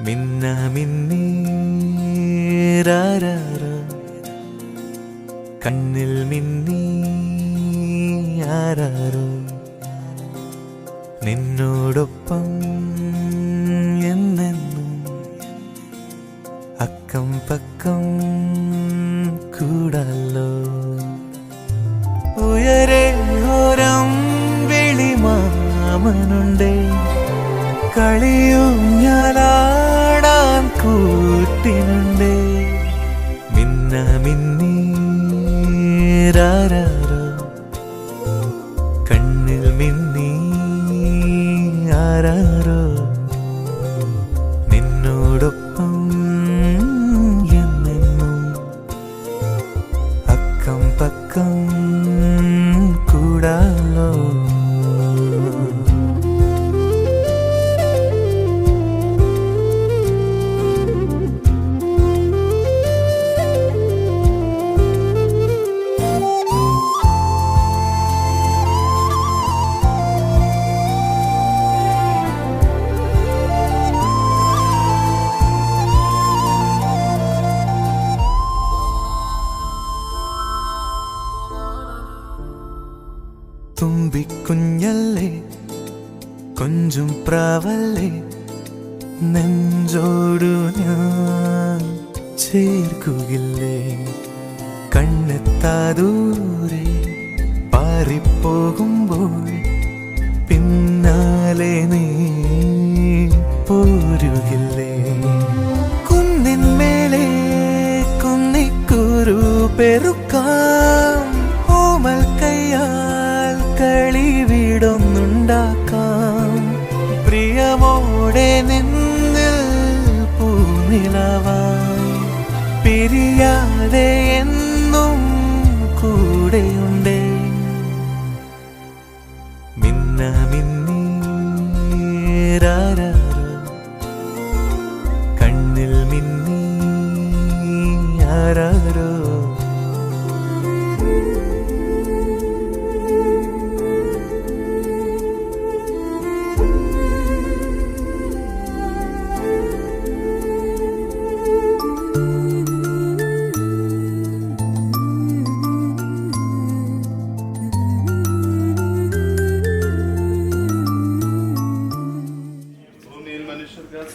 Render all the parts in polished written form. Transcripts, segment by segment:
മിന്ന മിന്നീരാരോ കണ്ണിൽ മിന്നി ആരാരോ നിന്നോടൊപ്പം എന്നെന്നും അക്കം പക്കം കൂടല്ലോ. ഉയരെ ഓരം വെളിമാമനുണ്ടേ കളിയും ഞാലാടാൻ കൂട്ടിനുണ്ടേ. മിന്ന മിന്നീരാരോ കണ്ണിൽ മിന്നി ആരാരോ നിന്നോടൊപ്പം എന്നെന്നും അക്കം പക്കം കൂടാലോ. തുമ്പിക്കുഞ്ഞല്ലേ കൊഞ്ചും പ്രാവല്ലേ നെഞ്ചോടു ഞാൻ ചേർക്കുകില്ലേ. കണ്ണെത്താദൂരെ പാറിപ്പോകുമ്പോൾ പിന്നാലെ നീ പോരുകില്ലേ. കുന്നിന്മേലെ കുന്നിക്കുരു പെറുക്കാം ഓമൽ കയ്യാൽ കളിവിടൊന്നുണ്ടാക്കാം. പ്രിയമോടെ നിന്നിൽ പൂനിലവായി പിരിയാതെ എന്നും കൂടെയുണ്ടേ. മിന്ന മിന്നീരാരോ കണ്ണിൽ മിന്നി ആരാരോ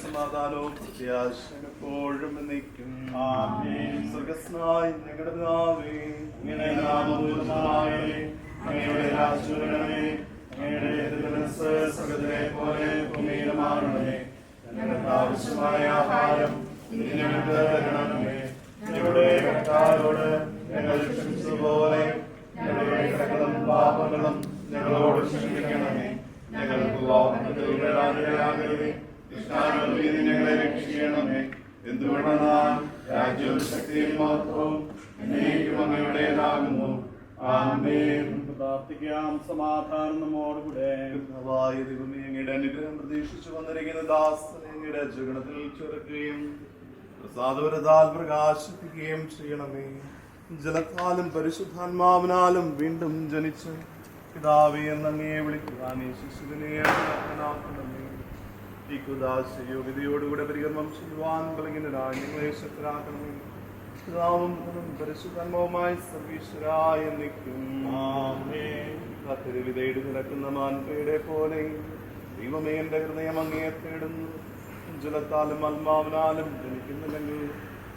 സമാധാനവും എപ്പോഴും എന്നേക്കും. സ്വർഗ്ഗസ്ഥനായ ഞങ്ങളുടെ പിതാവേ, അങ്ങയുടെ നാമം പൂജിതമാകണമേ, അങ്ങയുടെ രാജ്യം വരണമേ, അങ്ങയുടെ തിരുമനസ്സ് സ്വർഗ്ഗത്തിലെ പോലെ ഭൂമിയിലുമാകണമേ. ഞങ്ങൾക്ക് ആവശ്യമായ ആഹാരം ഇന്ന് ഞങ്ങൾക്ക് തരണമേ. ഞങ്ങളുടെ കടക്കാരോട് ഞങ്ങൾ ക്ഷമിച്ചതുപോലെ ഞങ്ങളുടെ കടങ്ങളും പാപങ്ങളും ഞങ്ങളോട് ക്ഷമിക്കണമേ. ഞങ്ങൾക്ക് വാഗ്ദത്തത്തിൽ ഇടയാകരുതേ, ഞങ്ങളെ രക്ഷിക്കണമേ. എന്തുകൊണ്ടെന്നാൽ രാജ്യവും ശക്തിയും മഹത്വവും എന്നേക്കും അങ്ങയുടേതാകുന്നു. ആമേൻ. പ്രാർത്ഥിക്കാം. സമാധാനം നമ്മോടുകൂടെ. ദൈവമേ, അങ്ങയുടെ അനുഗ്രഹം പ്രതീക്ഷിച്ചു വന്നിരിക്കുന്ന ദാസനെ അങ്ങയുടെ ജഗണത്തിൽ ചുരക്കുകയും പ്രസാദവരതാൽ പ്രകാശിപ്പിക്കുകയും ചെയ്യണമേ. ജലത്താലും പരിശുദ്ധാത്മാവിനാലും വീണ്ടും ജനിച്ച് പിതാവേ എന്നങ്ങയെ വിളിക്കുവാൻ ഈ ശിശുവിനെ അർഹനാക്കണമേ. ഈ കുദാശ യോഗ്യതയോടുകൂടെ പരികർമ്മം ചെയ്യുവാൻ ബലഹീനരായ ഞങ്ങളെ ശക്തരാക്കണമേ. പിതാവും പരിശുദ്ധാത്മാവുമായി സർവീശ്വരായ നിൽക്കും. കത്തിരിവിതയിട്ട് കിടക്കുന്ന മാൻപയുടെ പോലെ ദൈവമേ, എന്റെ ഹൃദയം അങ്ങയെ തേടുന്നു. ജലത്താലും ആത്മാവിനാലും ജനിക്കുന്നില്ലെങ്കിൽ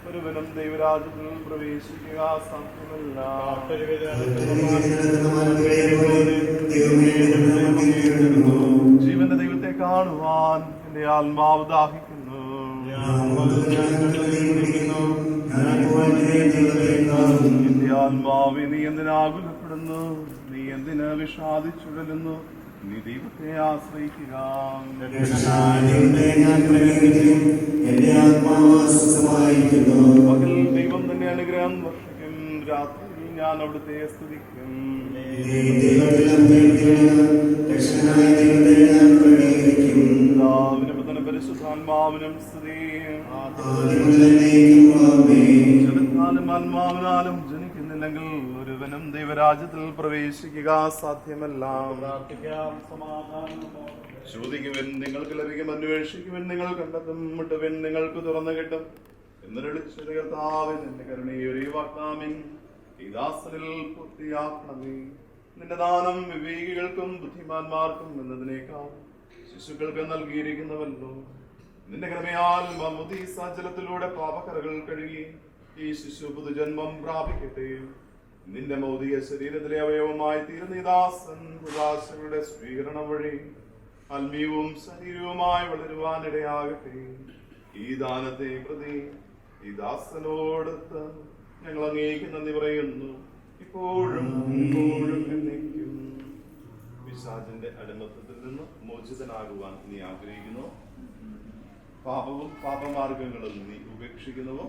ഒരുവനും ദൈവരാജ്യത്തിൽ പ്രവേശിക്കുക സാധ്യമല്ല. ജീവന്റെ ദൈവത്തെ കാണുവാൻ എന്റെ ആത്മാവ് ദാഹിക്കുന്നു. എന്റെ ആത്മാവെ, നീ എന്തിനാകുലപ്പെടുന്നു? നീ എന്തിന് വിഷാദിച്ചുഴലുന്നു? നീ ദൈവത്തെ ആശ്രയിക്കുക. പകൽ ദൈവം തന്നെ അനുഗ്രഹം വർഷിക്കും, രാത്രി ഞാൻ അവിടുത്തെ സ്തുതിക്കും. പിതാവിനും പരിശുദ്ധാത്മാവിനും സ്തുതി. ജലത്താലും ആത്മാവിനാലും ജനിക്കുന്ന ചെയ്യുന്നില്ലെങ്കിൽ ഒരുവനും ദൈവരാജ്യത്തിൽ പ്രവേശിക്കുക സാധ്യമല്ല. പ്രാർത്ഥിക്കാം, സമാധാനം നമ്മോടുകൂടെ. ചോദിക്കുവിൻ, നിങ്ങൾക്ക് ലഭിക്കും; അന്വേഷിക്കുവിൻ, നിങ്ങൾ കണ്ടെത്തും; മുട്ടുവിൻ, നിങ്ങൾക്ക് തുറന്നു കിട്ടും എന്നൊരു കർത്താവിൻ നിന്റെ കരുണയൊഴിവാക്കാമിൻ. ഈ ദാസനിൽ പൂർത്തിയാക്കണമേ. നിന്റെ ദാനം വിവേകികൾക്കും ബുദ്ധിമാന്മാർക്കും എന്നതിനേക്കാൾ ശിശുക്കൾക്ക് നൽകിയിരിക്കുന്നുവല്ലോ. നിന്റെ കൃപയാൽ മാമോദീസ ജലത്തിലൂടെ പാപക്കറകൾ കഴുകി ഈ ശിശു പുതുജന്മം പ്രാപിക്കട്ടെ. നിന്റെ മൗതിക ശരീരത്തിലെ അവയവമായി തീരുന്ന ഈ ദാസൻ ഉദാശകളുടെ സ്വീകരണം വഴി ആത്മീയവും ശരീരവുമായി വളരുവാനിടയാകട്ടെ. ഈ ദാനത്തെ പ്രതി ഈ ദാസനോടൊത്ത് ഞങ്ങൾ അങ്ങേക്ക് നന്ദി പറയുന്നു, ഇപ്പോഴും ഇപ്പോഴും എന്നേക്കും. പിശാചിന്റെ അടിമത്തത്തിൽ നിന്ന് മോചിതനാകുവാൻ നീ ആഗ്രഹിക്കുന്നു. പാപവും പാപമാർഗങ്ങളും നീ ഉപേക്ഷിക്കുന്നുവോ?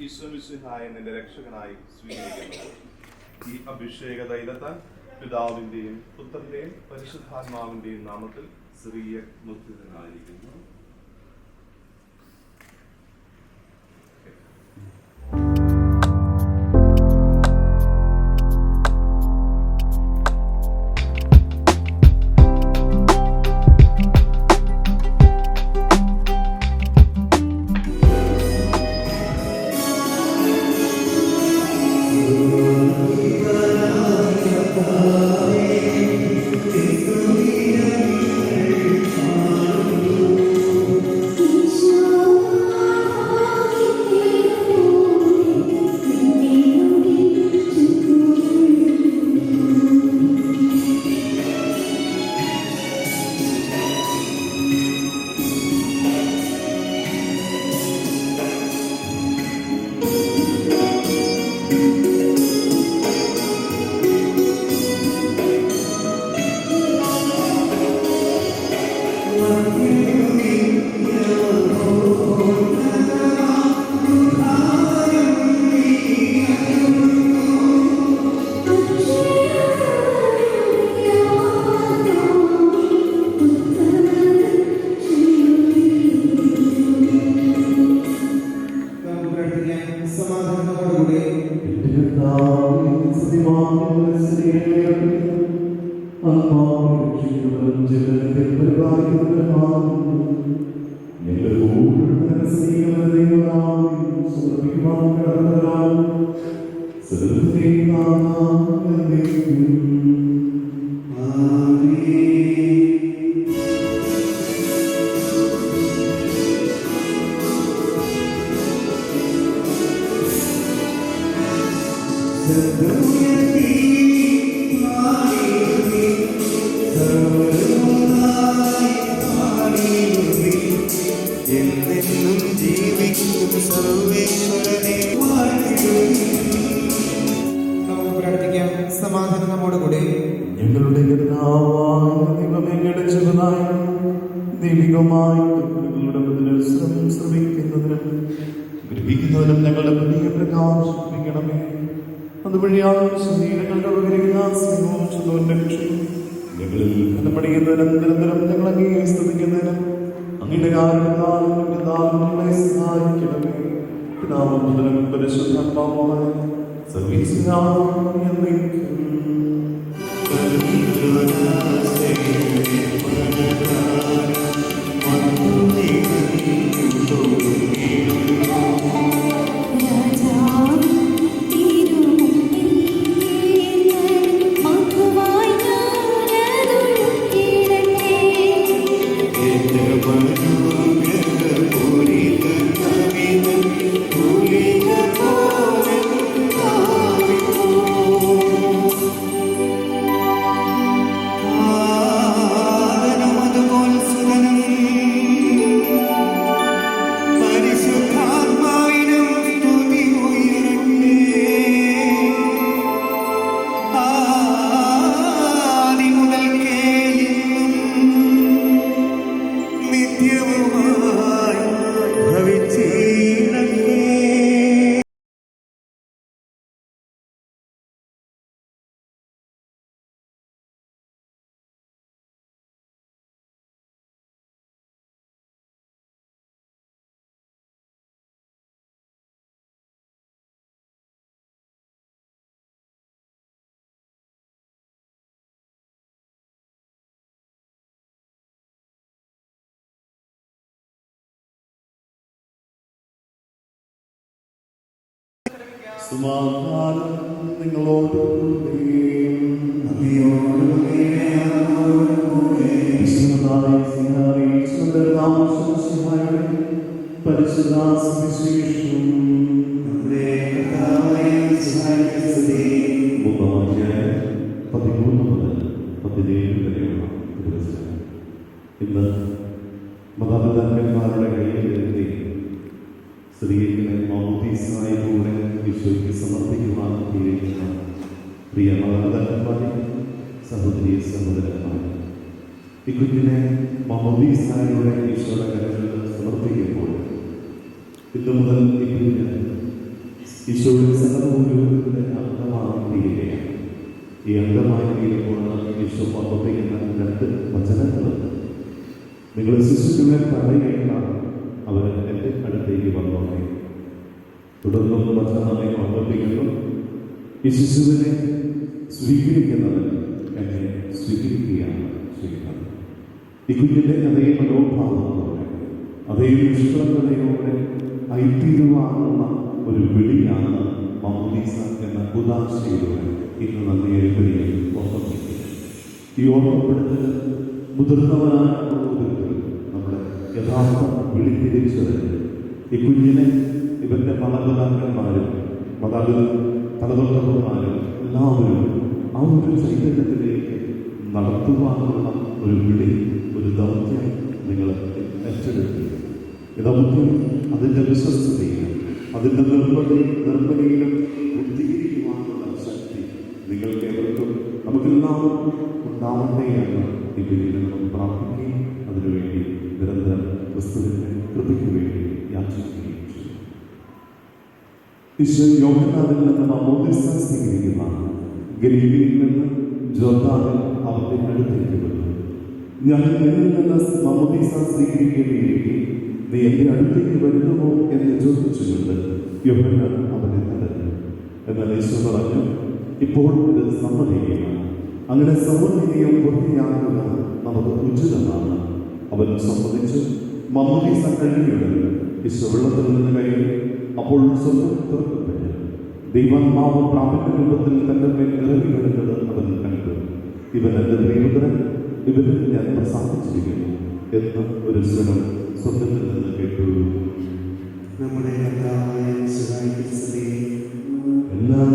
ഈശ്വമിശിഹായ നിന്റെ രക്ഷകനായി സ്വീകരിക്കുന്നു. ഈ അഭിഷേക തൈലത്താൽ പിതാവിന്റെയും പുത്രന്റെയും പരിശുദ്ധാത്മാവിന്റെയും നാമത്തിൽ ചെറിയ മുക്തിതനായിരിക്കുന്നു. സമാധാനം നമ്മോടുകൂടെ. ഞങ്ങളുടെ ദൈവികമായി ശ്രമിക്കുന്നതിനും ഗ്രഹിക്കുന്നതിനും ഞങ്ങളുടെ പുതിയ പ്രകാശിപ്പിക്കണമേ. അതുവഴിയാണ് ശരീരങ്ങളുടെ ഉപകരിക്കുന്ന സ്നേഹവും ശുദ്ധവും രക്ഷയും ഞങ്ങളിൽ ഫലമടിക്കുന്നതിനും നിരന്തരം ഞങ്ങൾ അങ്ങേ സ്തുതിക്കുന്നതിനും അങ്ങയുടെ കാരണത്താലും ഞങ്ങളെ സഹായിക്കണമേ. പിതാവും പുത്രനും പരിശുദ്ധാത്മാവുമായ സർവീസിനാവും എന്നേക്കും. ആ സമാധാനം നിങ്ങളോടുകൂടെ. വിശുദ്ധനായ സ്നേഹാരീശ്വരന്റെ നാമശംസിഹായുടെ പരിശുദ്ധ സുവിശേഷം ഇന്ന് മാതാപിതാക്കന്മാരുടെ കയ്യിലെത്തി സ്ത്രീകളെ മാമോദീസായിലൂടെ ഈശോയ്ക്ക് സമർപ്പിക്കുവാൻ തീരുന്ന പ്രിയ മാതാപിതാക്കന്മാരെ, സഹോദരി സഹോദരന്മാരെ, ഈ കുഞ്ഞിനെ മാമോദീസായിലൂടെ ഈശോയുടെ കരങ്ങളിൽ സമർപ്പിക്കുമ്പോൾ ഇന്നു മുതൽ ഈ കുഞ്ഞിന് ഈശോയുടെ സഹോദരങ്ങളുടെ അംഗമായി തീരുകയാണ്. ഈ അംഗമായി തീരുമ്പോൾ ഈശോ സമർപ്പിക്കുന്ന രണ്ട് വചനങ്ങളുണ്ട്. നിങ്ങൾ ശിശുക്കളെ പറയുകയില്ല, അവർ എൻ്റെ അടുത്തേക്ക് വന്നോട്ടെ. തുടർന്നൊന്ന് വചനമേ സമർപ്പിക്കുന്നു, ഈ ശിശുവിനെ സ്വീകരിക്കുന്നവൻ എന്നെ സ്വീകരിക്കുകയാണ് ചെയ്യുന്നത്. ഈ കുഞ്ഞിൻ്റെ അതേ മനോഭാവത്തോടെ അതേ നിഷ്കളങ്കതയോടെ ആയിത്തീരുവാനുള്ള ഒരു വിളിയാണ് മാമോദീസ എന്ന ഉദാശയിലൂടെ ഇന്ന് നന്ദിയേറിയ ഓർമ്മിപ്പിക്കുന്നത്. ഈ ഓർമ്മപ്പെടുത്തൽ മുതിർന്നവരായ നമ്മുടെ യഥാർത്ഥ വിളിത്തിരിച്ചത് ഈ കുഞ്ഞിനെ ഇവരുടെ മാതാപിതാക്കന്മാരും തലതൊട്ടന്മാരും എല്ലാവരും ആ ഒരു ചൈതന്യത്തിലേക്ക് നടത്തുവാനുള്ള ഒരു വിളി, ഒരു ദൗത്യം നിങ്ങൾ ഏറ്റെടുക്കുക. ഈ ദൗത്യം അതിൻ്റെ വിശ്വസ്തതയിലും അതിൻ്റെ നിർമ്മലയിലും ഉദ്ധീകരിക്കുവാനുള്ള ശക്തി നിങ്ങൾക്ക് ഏവർക്കും നമുക്കെല്ലാവർക്കും ഉണ്ടാവണ്ടേയാണ് ഈ വിളിയിൽ നമുക്ക് പ്രാർത്ഥിക്കുകയും അതിനുവേണ്ടി നിരന്തരം ക്രിസ്തുവിന്റെ കൃപയ്ക്ക് വേണ്ടി യാചിക്കുകയും ചെയ്യും. ഈശോ യോഹന്നാനിൽ നിന്ന് മാമോദീസ സ്വീകരിക്കുന്ന ഗലീലയിൽ നിന്ന് ജോർദാനിൽ അവരുടെ അടുത്തേക്ക് വന്നു. ഞാൻ നിന്നിൽ നിന്ന് മാമോദീസ സ്വീകരിക്കേണ്ടിയിരിക്കെ നീ എൻ്റെ അടുത്തേക്ക് വരുന്നുവോ എന്ന് ചോദിച്ചുകൊണ്ട് യോഹന്നാൻ അവനെ തടഞ്ഞു. എന്നാൽ ഈശോ പറഞ്ഞു, ഇപ്പോൾ ഇത് സമ്മതിക്കുകയാണ്. അങ്ങനെ സമ്മതിക്കുകയും പൂർത്തിയാക്കുക നമുക്ക് ഉചിതമാണ്. അവൻ സമ്മതിച്ച് മാമോദീസ കഴിഞ്ഞുകൊണ്ട് ഈശോ വെള്ളത്തിൽ നിന്ന് കയറി. അപ്പോൾ സ്വർഗ്ഗം തുറക്കപ്പെട്ടു. ദൈവാത്മാവ് പ്രാപിക രൂപത്തിൽ തന്റെ മേൽ ഇറങ്ങി വരുന്നത് അവൻ കണ്ടു. ഇവൻ എൻ്റെ പ്രിയപുത്രൻ, ഇവരിൽ ഞാൻ പ്രസാദിച്ചിരിക്കുന്നു എന്ന് ഒരു സ്വരം സ്വർഗ്ഗത്തിൽ നിന്ന് കേട്ടു. നമ്മുടെ എല്ലാ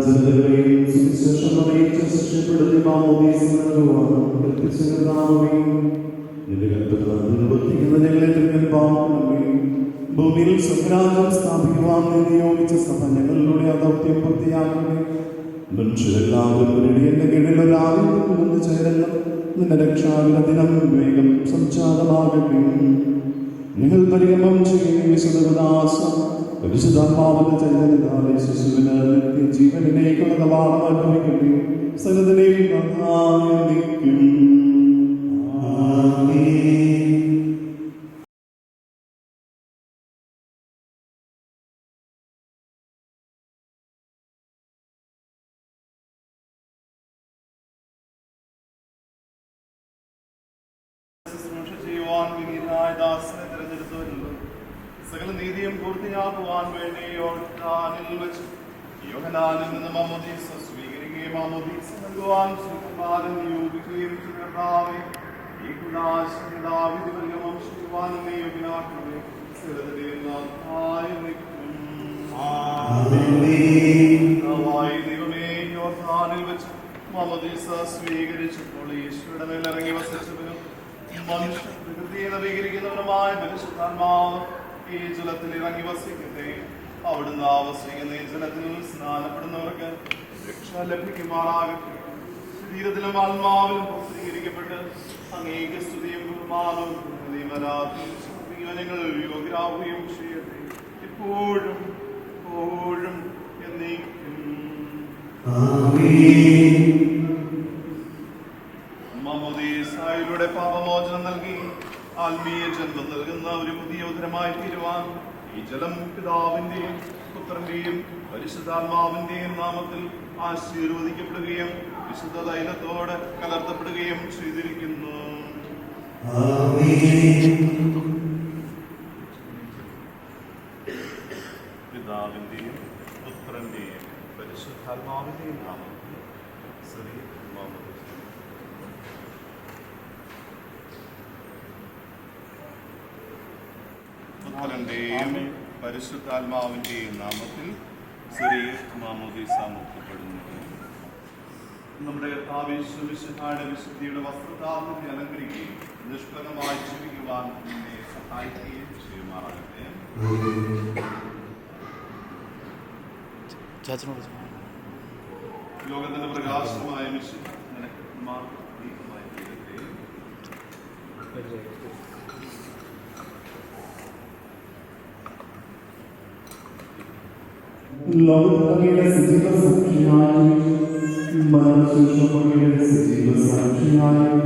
ജനതകളെയും സുവിശേഷം അറിയിച്ച് ശിക്ഷപ്പെടുത്തി മാമോദീസ നൽകുവാൻ കൽപ്പിച്ച കർത്താവേ, നിന്റെ കൽപ്പന നിർവർത്തിക്കുന്ന ഞങ്ങളെ തിരുപ്പാക്കണമേ. ഭൂമിയിൽ സ്വരാജ്യം സ്ഥാപിക്കുവാൻ നിയോഗിച്ച സഭ ഞങ്ങളിലൂടെ ആ ദൗത്യം പൂർത്തിയാക്കണമേ. മനുഷ്യരെല്ലാവരും എന്റെ കീഴിൽ ഒരാളിൽ നിന്ന് ചേരുന്ന നിന്റെ രക്ഷാകര ദിനം വേഗം സംജാതമാകട്ടെ. നിങ്ങൾ പരിഗമം ചെയ്യുന്ന വിശുദ്ധദാസ പരിശുദ്ധാത്മാവിന്റെ ചൈതന്യത്താലെ ശിശുവിന് നിത്യജീവനിലേക്കുള്ള കവാടം അനുഭവിക്കട്ടെ. സകലത്തിലേക്ക് ആനന്ദിക്കും. ചെയ്യുവാൻ വിനീതനായ ദാസനെ തിരഞ്ഞെടുത്തവരുണ്ട്. സകല നീതിയും പൂർത്തിയാക്കുവാൻ വേണ്ടി യോർദാനിൽ വെച്ച് യോഹന്നാനിൽ നിന്ന് മാമോദീസ സ്വീകരിക്കുകയും മാമോദീസ നൽകുവാൻ സുകുമാരൻ നിയോഗിക്കുകയും ചെയ്ത കർത്താവേ, ഈ കുദാശയുടെ ദാവീദ് പരിഗമം ചെയ്യുവാൻ എന്നെ യോഗ്യനാക്കണമേ. ദൈവമേ, യോർദാനിൽ വെച്ച് മാമോദീസ സ്വീകരിച്ചപ്പോൾ യേശുവിടെ മേൽ ഇറങ്ങി വസിച്ചവനും മനുഷ്യ പ്രകൃതിയെ നവീകരിക്കുന്നവനുമായ പരിശുദ്ധാത്മാവ് ഈ ജലത്തിൽ ഇറങ്ങി വസിക്കട്ടെ. അവിടുന്ന് ആവസിക്കുന്ന ഈ ജലത്തിൽ സ്നാനപ്പെടുന്നവർക്ക് രക്ഷ ലഭിക്കുമാറാകട്ടെ. ശരീരത്തിലും ആത്മാവിലും പൂർത്തീകരിക്കപ്പെട്ട് അങ്ങേക്ക് സ്തുതിയും ബഹുമാനവും ഞങ്ങൾ യോഗ്യരാവുകയും ചെയ്യട്ടെ. ഇപ്പോഴും എപ്പോഴും എന്നേക്കും. മാമോദീസായിലൂടെ പാപമോചനം നൽകി ആത്മീയ ജന്മം നൽകുന്ന ഒരു പുതിയ ഉദരമായി തീരുവാൻ ഈ ജലം പിതാവിന്റെയും പുത്രന്റെയും പരിശുദ്ധാത്മാവിന്റെയും നാമത്തിൽ ആശീർവദിക്കപ്പെടുകയും വിശുദ്ധ തൈലത്തോടെ കലർത്തപ്പെടുകയും ചെയ്തിരിക്കുന്നു. പിതാവിന്റെയും പുത്രന്റെയും പുത്രന്റെയും പരിശുദ്ധാത്മാവിന്റെയും നാമത്തിൽ സിറിയൽ മാമോദീസ മുക്തപ്പെടുന്നു. നമ്മുടെ കർത്താവിശ്വമിശിഹായുടെ വിശുദ്ധിയുടെ വസ്ത്രധാരണത്തെ അലങ്കരിക്കുകയും നിഷ്കളങ്കമായി ജീവിക്കുവാൻ നിന്നെ സഹായിക്കുകയും ചെയ്യുമാറാകട്ടെ. ലോകത്തിന്റെ പ്രകാശമായ മിശിഹ നിനക്ക് ദീപമായി തീരട്ടെ. ലോകത്തിലെ സജീവ സാക്ഷിയായി മരണശേഷമയുടെ സജീവ സാക്ഷിയായി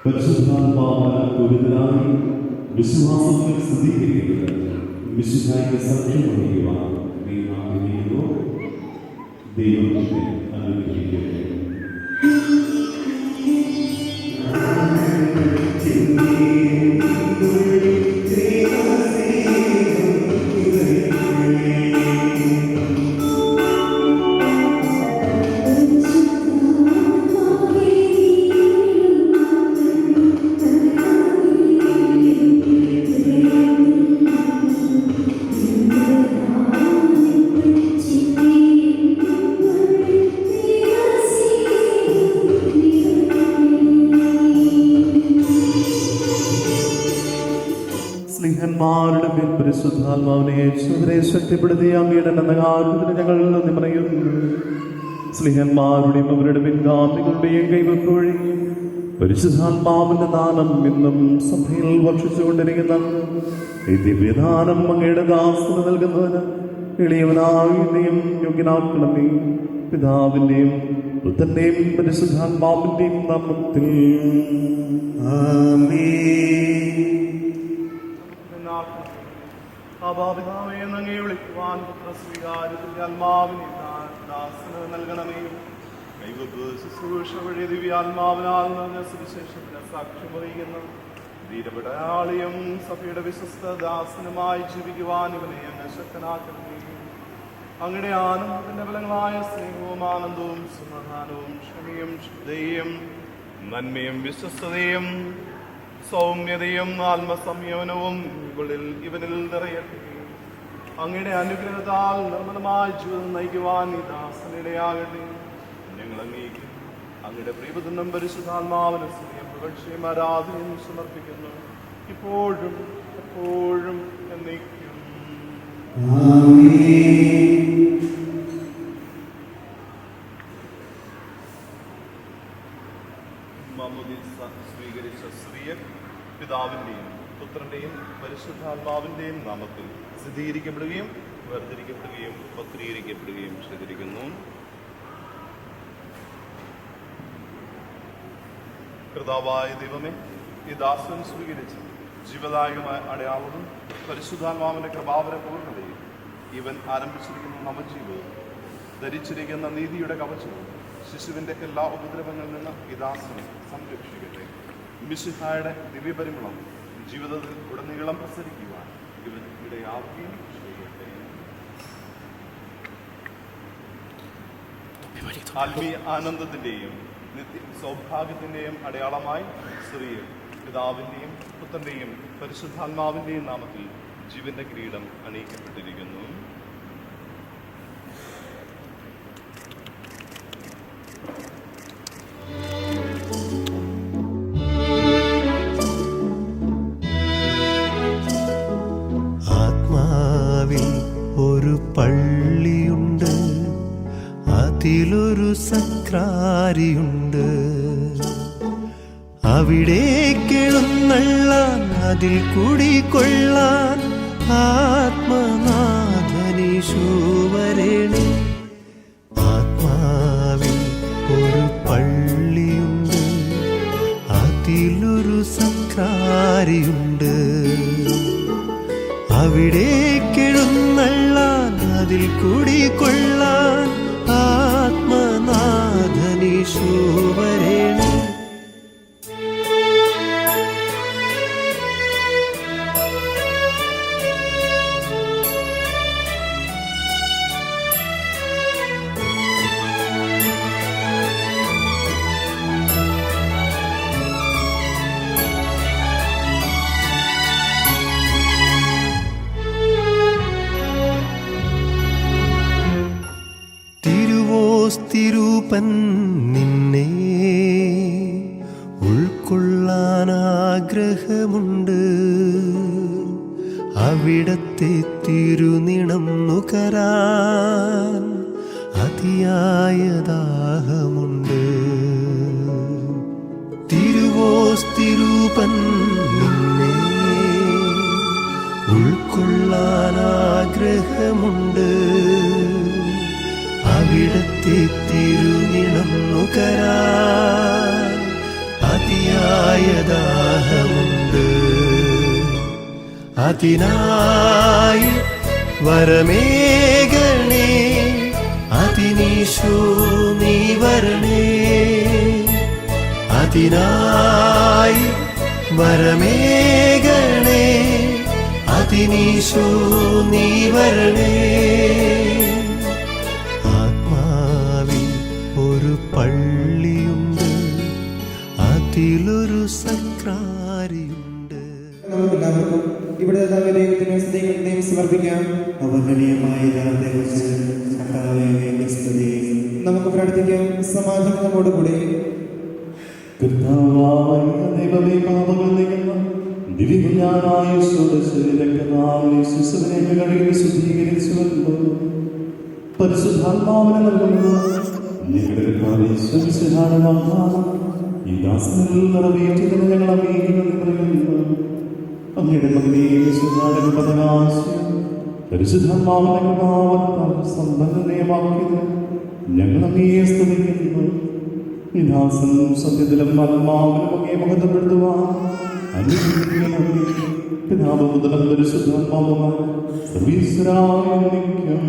പരിശുദ്ധാത്മാവിനായി വിശ്വാസത്തിൽ സ്ഥിരീകരിക്കുന്നത് മിശിഹായ്ക്ക് സാക്ഷ്യം വഹിക്കുവാൻ നീ ആഗ്രഹിക്കുന്നു. ദൈവത്തെ അനുഗ്രഹിക്കട്ടെ. സ്നേഹന്മാരുടെ മേൽ പരിശുദ്ധാത്മാവിനെ യേശുവിനെ ശക്തിപ്പെടുത്തി അങ്ങയുടെ നന്ദകാര്യത്തിന് ഞങ്ങൾ നന്ദി പറയുന്നു. സ്നേഹന്മാരുടെയും അവരുടെ പിൻഗാമികളുടെയും കൈവപ്പോഴേ പരിശുദ്ധാത്മാവിന്റെ ദാനം ഇന്നും സഭയിൽ വർഷിച്ചുകൊണ്ടിരിക്കുന്ന ഈ ദിവ്യദാനം അങ്ങയുടെ ദാസന് നൽകുന്നതിന് എളിയവനായും യോഗ്യനാക്കണമേ. പിതാവിന്റെയും പുത്രന്റെയും പരിശുദ്ധാത്മാവിന്റെയും നാമത്തിൽ അഭാപിതാവേ നങ്ങേ വിളിക്കുവാൻ പുത്രസ്വീകാര്യത്തിന്റെ ആത്മാവിനെ ദാസന് നൽകണമേ. കൈവപ്പ് ശുശ്രൂഷ വഴി ദിവ്യാത്മാവിനാൽ നിറഞ്ഞ സുവിശേഷത്തിന് സാക്ഷ്യം വഹിക്കുന്ന ധീരപടയാളിയും സഭയുടെ വിശ്വസ്ത ദാസനുമായി ജീവിക്കുവാൻ ഇവനെ അങ്ങ് ശക്തനാക്കണമേ. അങ്ങയുടെ ആനന്ദത്തിന്റെ ഫലങ്ങളായ സ്നേഹവും ആനന്ദവും സമാധാനവും ക്ഷമയും ശ്രദ്ധയും നന്മയും വിശ്വസ്തതയും സൗമ്യതയും ആത്മസംയമനവും ഇവനിൽ നിറയട്ടെ. അങ്ങയുടെ അനുഗ്രഹത്താൽ നിർമ്മലമായ ജീവിതം നയിക്കുവാൻ ഈ ദാസനിടയാകട്ടെ. ഞങ്ങൾ അങ്ങേക്ക് അങ്ങയുടെ പ്രിയപുത്രനും പരിശുദ്ധാത്മാവിന് സ്തുതിയും പുകഴ്ചയും ആരാധനയും സമർപ്പിക്കുന്നു, ഇപ്പോഴും എപ്പോഴും എന്നേക്കും. സ്വീകരിച്ച സ്ത്രീയെ പിതാവിന്റെയും പുത്രന്റെയും പരിശുദ്ധാത്മാവിന്റെയും നാമത്തിൽ സ്ഥിരീകരിക്കപ്പെടുകയും വേർതിരിക്കപ്പെടുകയും പത്രീകരിക്കപ്പെടുകയും ചെയ്തിരിക്കുന്നു. കർത്താവായ ദൈവമേ, ഈ ദാസൻ സ്വീകരിച്ച ജീവദായകമായ അടയാളവും പരിശുദ്ധാത്മാവിന്റെ കൃപാവര പൂർണ്ണതയും ഇവൻ ആരംഭിച്ചിരിക്കുന്ന നവജീവിതവും ധരിച്ചിരിക്കുന്ന നീതിയുടെ കവചവും ശിശുവിന്റെ എല്ലാ ഉപദ്രവങ്ങളിൽ നിന്ന് ഈ ദാസനെ സംരക്ഷിക്കട്ടെ. മിശിഹായുടെ ദിവ്യപരിമളം ജീവിതത്തിൽ ഉടനീളം പ്രസരിക്കുവാൻ ഇവൻ ഇടയാവുകയും ചെയ്യട്ടെ. ആത്മീയ ആനന്ദത്തിന്റെയും നിത്യ സൗഭാഗ്യത്തിന്റെയും അടയാളമായി സ്ത്രീയെ പിതാവിന്റെയും പുത്രന്റെയും പരിശുദ്ധാത്മാവിന്റെയും നാമത്തിൽ ജീവന്റെ കിരീടം അണിയിക്കപ്പെട്ടിരിക്കുന്നു. ഒരു പള്ളിയുണ്ട്, അതിലൊരു സക്രാരിയുണ്ട്. അവിടേക്കെഴുന്നള്ളാൻ അതിൽ കുടികൊള്ളാൻ ആത്മനാഥനീശു വരണേ. ആത്മാവിൽ ഒരു പള്ളിയുണ്ട്, അതിലൊരു സക്രാരിയുണ്ട്. അവിടേക്കെഴുന്നള്ളാൻ അതിൽ കുടികൊള്ളാൻ ആത്മനാഥനീശു വരണേ. തിരുവോസ്തിരൂപൻ നിന്നെ ഉൾക്കൊള്ളാൻ ആഗ്രഹമുണ്ട്. അവിടത്തെ തിരുനിണം നുകരാൻ അതിയായ ദാഹമുണ്ട്. തിരുവോസ്തിരൂപൻ നിന്നെ ഉൾക്കൊള്ളാൻ ആഗ്രഹമുണ്ട്. അവിടത്തെ തിരുനിണം നുകരാൻ അതിയായ ദാഹമുണ്ട്. അതിനായി വരമേകണേ, അതിനീശോ നീ വരണേ. അതിനായി വരമേകണേ, അതിനീശോ നീ വരണേ. ആത്മാവിൽ ഒരു പള്ളിയുണ്ട്, അതിലൊരു സക്രാരിയുണ്ട്. നമുക്കെല്ലാവർക്കും ഇവിടെ ദൈവത്തിന് സ്തുതിയും സമർപ്പിക്കാം. അവഗണീയമായ ദൈവത്തെ നമുക്ക് പ്രാർത്ഥിക്കാം. സമാധാനം നമ്മോടുകൂടി. കർത്താവായ ദൈവമേ, പാപങ്ങൾ നീങ്ങുന്ന ദിവ്യജ്ഞാനായ ഈശോയുടെ ശരീരക്കർത്താവിനെ ശിശുവിനെ കഴുകി വിശുദ്ധീകരിച്ചുവല്ലോ. പരിശുദ്ധാത്മാവിനെ നൽകുന്നത് ഞങ്ങളുടെ കർത്താവേ ഈശോമിശിഹായുടെ വാഗ്ദാനം ഈ ദാസനിൽ നിറവേറ്റിയതിന് ഞങ്ങൾ അംഗീകരിക്കുന്നു. അങ്ങയുടെ മകനെയും വിശുദ്ധാരുടെ പദകാശയം പരിശുദ്ധാത്മാവിന്റെ കൃപാവത്താൽ സമ്പന്നതയമാക്കിയതിന് ഞങ്ങൾ അങ്ങയെ സ്തുതിക്കുന്നു. ഈ ദാസൻ സത്യത്തിലും ആത്മാവിലും അങ്ങയെ മഹത്വപ്പെടുത്തുവാൻ പിതാവ് മുതലും പരിശുദ്ധാത്മാവുമായി സർവീശ്വരായ നിത്യം.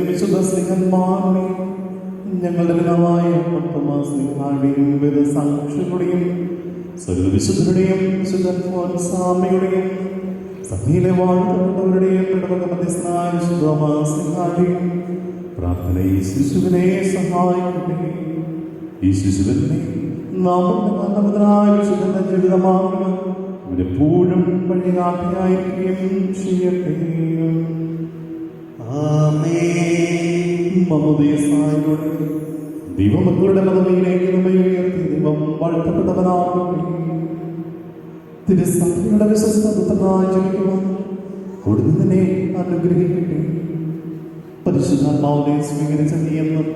വിശുദ്ധ സ്നേഹന്മാരുടെയും ഞങ്ങളുടെ പിതാവായ പട്ടമാസ്ലിഹാരുടെയും വേദസാക്ഷികളുടെയും സകല വിശുദ്ധരുടെയും വിശുദ്ധ സ്വാമിയുടെയും സഭയിലെ വാഴ്ത്തപ്പെട്ടവരുടെയും ഇടവക മധ്യസ്ഥനായ വിശുദ്ധമാസ്ലിഹാരുടെയും പ്രാർത്ഥനയിൽ ശിശുവിനെ സഹായിക്കട്ടെ. ഈ ശിശുവിനെ നാമനായ വിശുദ്ധന്റെ ജീവിതമാകുക ഇവരെപ്പോഴും വഴിയാട്ടിയായിരിക്കുകയും ചെയ്യട്ടെ. മമതയസായോടെ ദൈവമക്കളുടെ പദവിയിലേക്ക് നമ്മെ ഉയർത്തി ദൈവം വാഴ്ത്തപ്പെട്ടവനാകട്ടെ. തിരുസഭയുടെ വിശ്വസ്തനായി ജീവിക്കുവാൻ കൊടുന്നതിനെ അനുഗ്രഹിക്കട്ടെ. പരിശുദ്ധാത്മാവിനെ സ്വീകരിച്ച നീയെന്നും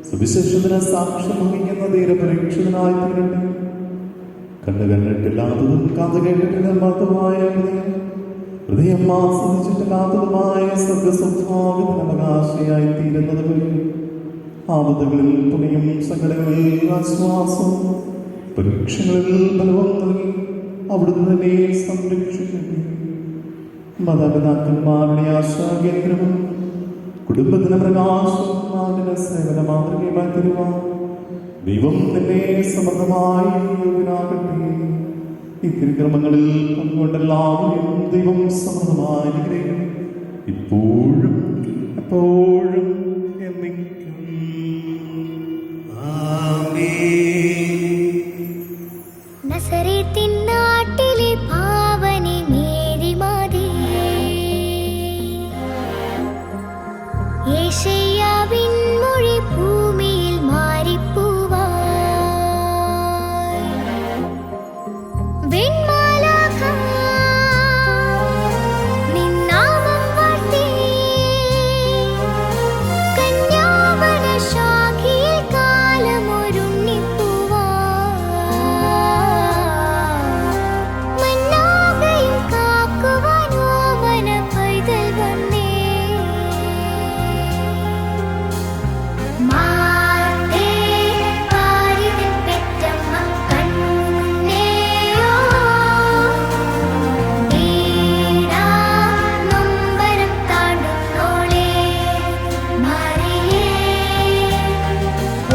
സുവിശേഷത്തിന് സാക്ഷ്യം വഹിക്കുന്ന ധീരപരീക്ഷിതനായി തീരട്ടെ. കണ്ടു കണ്ടിട്ടില്ലാത്തതും കാതു കേട്ടിട്ടില്ലാത്തതുമായ ഹൃദയം ആസ്വദിച്ചിട്ടില്ലാത്തതുമായ സ്വർഗസ്വഭാവത്തിന് അവകാശിയായി തീരുന്നത് വരെ ആപത്തുകളിൽ തുണിയും സങ്കടങ്ങളിൽ ആശ്വാസവും പരീക്ഷകളിൽ ബലവും നൽകി അവിടുന്ന് തന്നെ സംരക്ഷിക്കട്ടെ. മാതാപിതാക്കന്മാരുടെ ആശാകേന്ദ്രവും കുടുംബത്തിന് പ്രകാശം നാടിന് സേവന മാതൃകയുമായി തരുവാൻ ദൈവം തന്നെ സമൃദ്ധമായി യോഗ്യനാകട്ടെ. ഈ തിരുക്രമങ്ങളിൽ പങ്കുകൊണ്ടെല്ലാവരെയും ദൈവം സമൃദ്ധമായി അനുഗ്രഹിക്കട്ടെ. ഇപ്പോഴും എപ്പോഴും എന്നേക്കും. നസറേത്തിൻ നാട്ടിലെ പാവനി മേരി മാതേ, യേശയ്യാവിൻ മൊഴി ഭൂമിയിൽ മാറിപ്പൂവായി. വെൺമാലാഖ നിൻ നാമം വാഴ്ത്തി, കന്യാവന ശാഖയിൽ കാലമൊരുണ്ണിപ്പൂവായി. മന്നാകയും കാക്കുവാൻ ഓമന പൈതൽ വന്നേ. മാതേ പാരിതിൻ പെറ്റമ്മ കണ്ണുനീരോ, വീണാ നൊമ്പരം താണ്ടുന്നോളേ മറിയേ.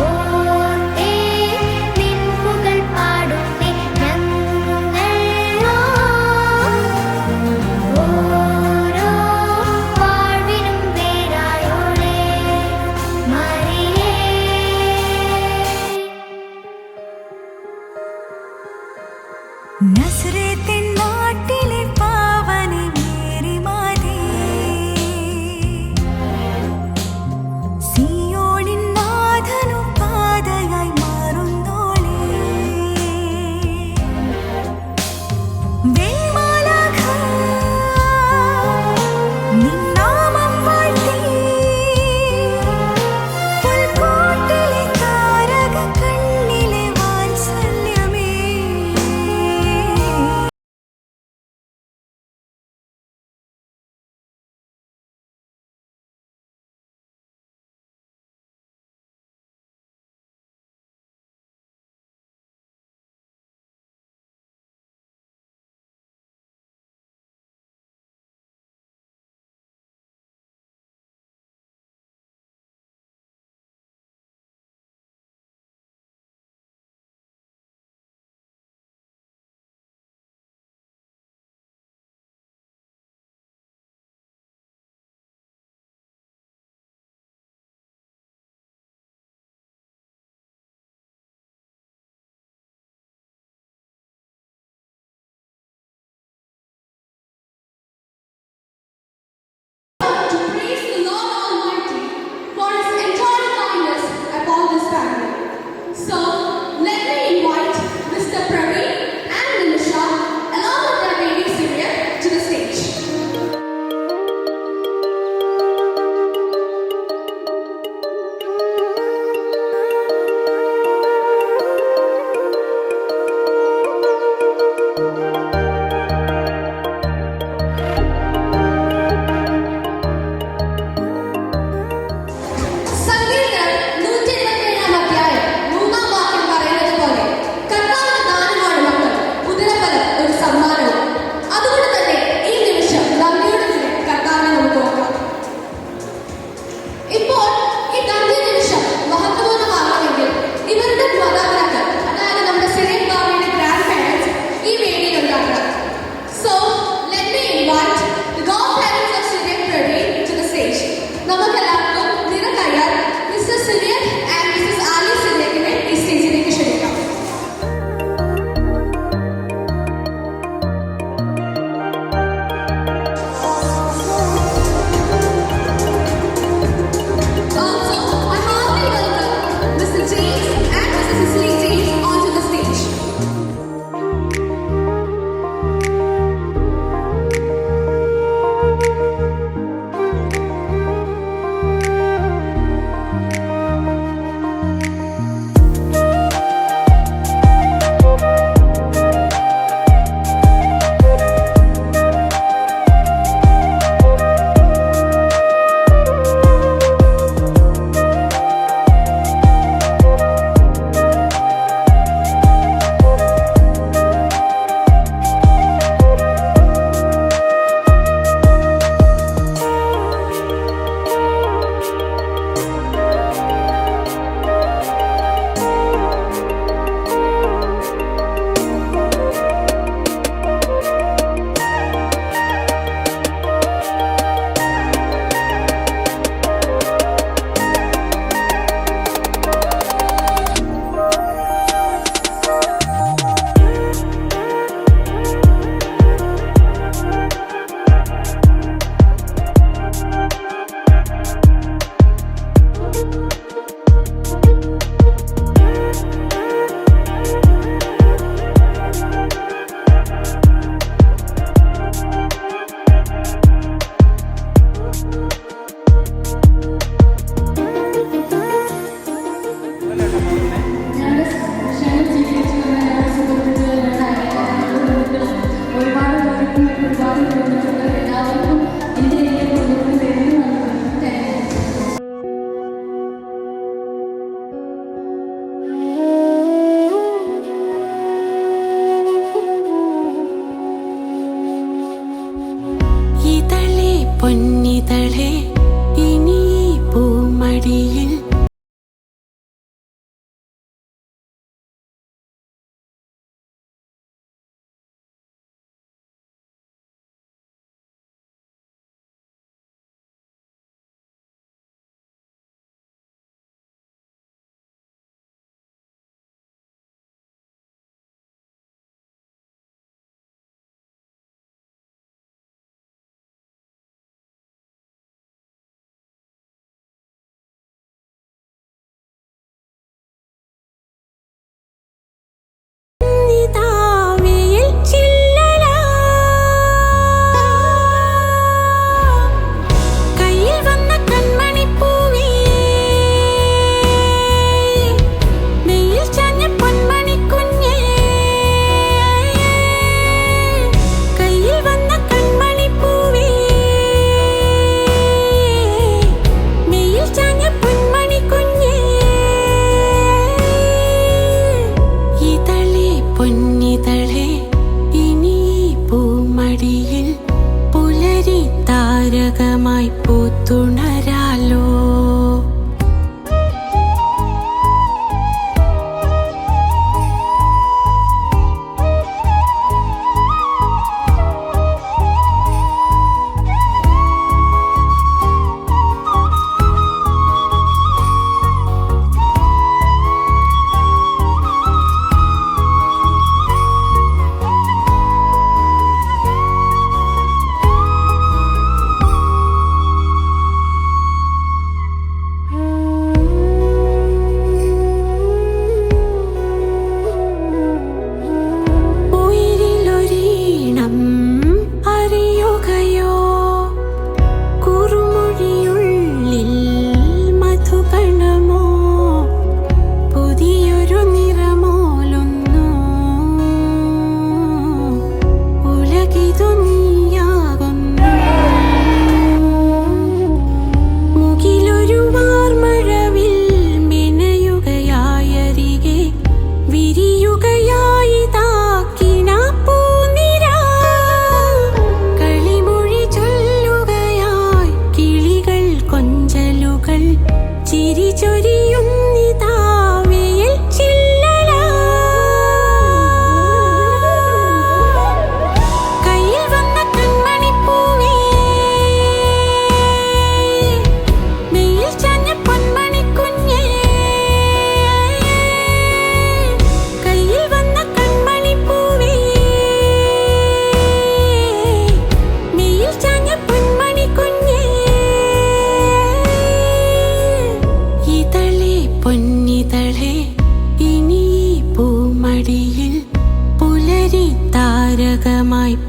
ഓർത്തേ നിൻ പുകഴ് പാടുന്നേ ഞങ്ങളോ, ഓരോ വാഴ്വിനും വേരായോളേ മറിയേ. നസറേത്തിൻ നാട്ടിലെ പാവനി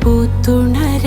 പൂത്തുണർ